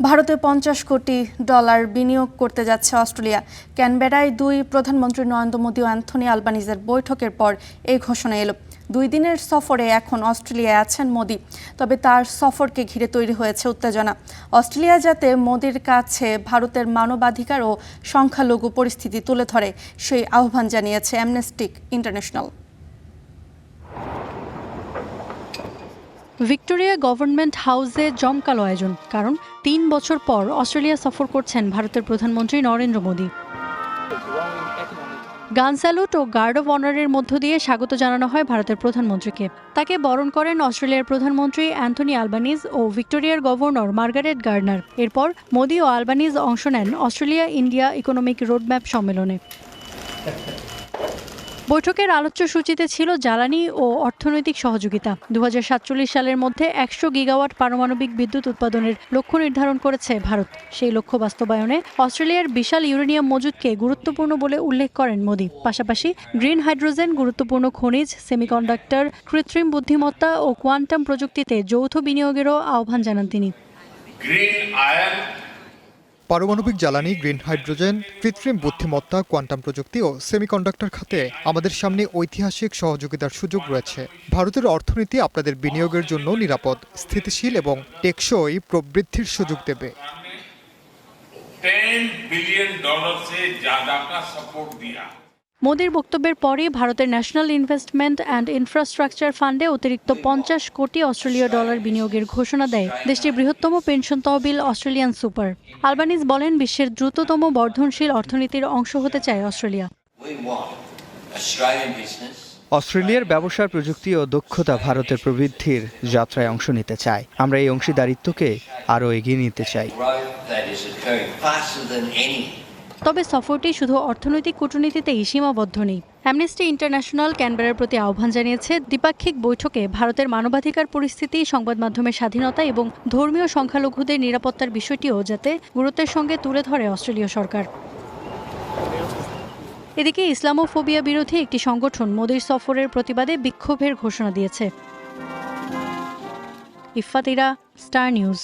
ভারতে $50 কোটি বিনিয়োগ করতে যাচ্ছে অস্ট্রেলিয়া। ক্যানবেরায় দুই প্রধানমন্ত্রী নরেন্দ্র মোদি ও অ্যান্থনি আলবানিজের বৈঠকের পর এই ঘোষণা এলো। 2 দিনের সফরে এখন অস্ট্রেলিয়ায় আছেন মোদি। তবে তার সফরকে ঘিরে তৈরি হয়েছে উত্তেজনা। অস্ট্রেলিয়া যাতে মোদির কাছে ভারতের মানবাধিকার ও সংখ্যালঘু পরিস্থিতি তুলে ধরে সেই আহ্বান জানিয়েছে অ্যামনেস্টি ইন্টারন্যাশনাল। ভিক্টোরিয়া গভর্নমেন্ট হাউসে জমকালো আয়োজন, কারণ 3 বছর পর অস্ট্রেলিয়া সফর করছেন ভারতের প্রধানমন্ত্রী নরেন্দ্র মোদি। গান স্যালুট ও গার্ড অব অনারের মধ্য দিয়ে স্বাগত জানানো হয় ভারতের প্রধানমন্ত্রীকে। তাকে বরণ করেন অস্ট্রেলিয়ার প্রধানমন্ত্রী অ্যান্থনি আলবানিজ ও ভিক্টোরিয়ার গভর্নর মার্গারেট গার্ডনার। এরপর মোদি ও আলবানিজ অংশ নেন অস্ট্রেলিয়া ইন্ডিয়া ইকোনমিক রোডম্যাপ সম্মেলনে। বৈঠকের আলোচ্য সূচিতে ছিল জ্বালানি ও অর্থনৈতিক সহযোগিতা। 2047 সালের মধ্যে 100 গিগাওয়াট পারমাণবিক বিদ্যুৎ উৎপাদনের লক্ষ্য নির্ধারণ করেছে ভারত। সেই লক্ষ্য বাস্তবায়নে অস্ট্রেলিয়ার বিশাল ইউরেনিয়াম মজুদকে গুরুত্বপূর্ণ বলে উল্লেখ করেন মোদি। পাশাপাশি গ্রিন হাইড্রোজেন, গুরুত্বপূর্ণ খনিজ, সেমিকন্ডাক্টর, কৃত্রিম বুদ্ধিমত্তা ও কোয়ান্টাম প্রযুক্তিতে যৌথ বিনিয়োগেরও আহ্বান জানান তিনি। পারমাণবিক জ্বালানি, গ্রিন হাইড্রোজেন, কৃত্রিম বুদ্ধিমত্তা, কোয়ান্টাম প্রযুক্তি ও সেমিকন্ডাক্টর খাতে আমাদের সামনে ঐতিহাসিক সহযোগিতার সুযোগ রয়েছে। ভারতের অর্থনীতি আপনাদের বিনিয়োগের জন্য নিরাপদ, স্থিতিশীল এবং টেকসই প্রবৃদ্ধির সুযোগ দেবে। $10 बिलियन से ज्यादा का सपोर्ट दिया। মোদির বক্তব্যের পরে ভারতের ন্যাশনাল ইনভেস্টমেন্ট অ্যান্ড ইনফ্রাস্ট্রাকচার ফান্ডে অতিরিক্ত $50 কোটি বিনিয়োগের ঘোষণা দেয় দেশটির বৃহত্তম পেনশন তহবিল অস্ট্রেলিয়ান সুপার। আলবানিজ বলেন, বিশ্বের দ্রুততম বর্ধনশীল অর্থনীতির অংশ হতে চায় অস্ট্রেলিয়া। অস্ট্রেলিয়ার ব্যবসার প্রযুক্তি ও দক্ষতা ভারতের প্রবৃদ্ধির যাত্রায় অংশ নিতে চায়। আমরা এই অংশীদারিত্বকে আরও এগিয়ে নিতে চাই। তবে সফরটি শুধু অর্থনৈতিক কূটনীতিতেই সীমাবদ্ধ নেই। অ্যামনেস্টি ইন্টারন্যাশনাল ক্যানবেরার প্রতি আহ্বান জানিয়েছে দ্বিপাক্ষিক বৈঠকে ভারতের মানবাধিকার পরিস্থিতি, সংবাদ মাধ্যমের স্বাধীনতা এবং ধর্মীয় সংখ্যালঘুদের নিরাপত্তার বিষয়টিও যাতে গুরুত্বের সঙ্গে তুলে ধরে অস্ট্রেলীয় সরকার। এদিকে ইসলামোফোবিয়া বিরোধী একটি সংগঠন মোদির সফরের প্রতিবাদে বিক্ষোভের ঘোষণা দিয়েছে। Iffat Ira, star news.